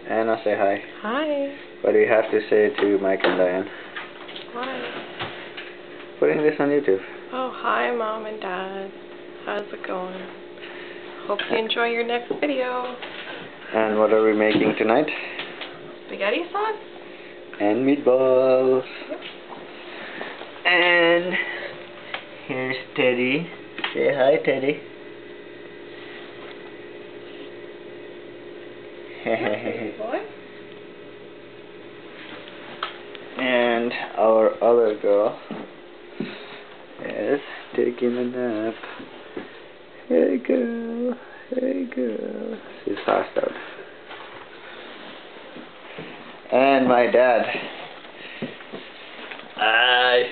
Anna, say hi. Hi. What do you have to say to Mike and Diane? Hi. Putting this on YouTube. Oh, hi, Mom and Dad. How's it going? Hope you enjoy your next video. And what are we making tonight? Spaghetti sauce? And meatballs. Yep. And here's Teddy. Say hi, Teddy. Boy. And our other girl is taking a nap. Hey girl, hey girl. She's passed out. And my dad. Hi.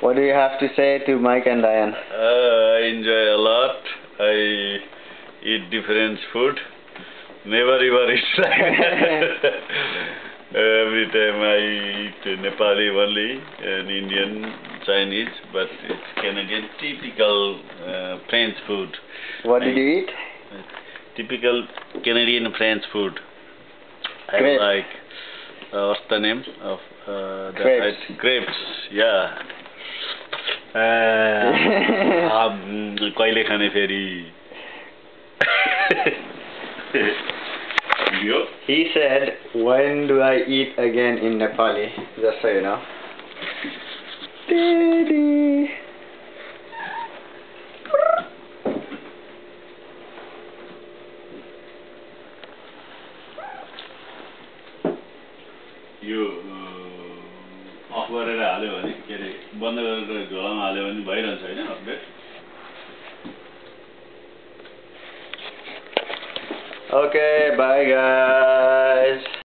What do you have to say to Mike and Diane? I enjoy a lot. I eat different food. Never ever eat like that. Every time I eat Nepali only and Indian, Chinese, but it's Canadian typical French food. What did you eat? Typical Canadian French food. I Crepes. like what's the name of Crepes. Crepes, yeah. कहिले खाने फेरि He said, when do I eat again in Nepali? Just so you know. Daddy. Yo of गरेर हाल्यो भने के अरे बन्द गरेर झोलामा हाल्यो भने भइरहन्छ हैन अपडेट. Okay, bye guys.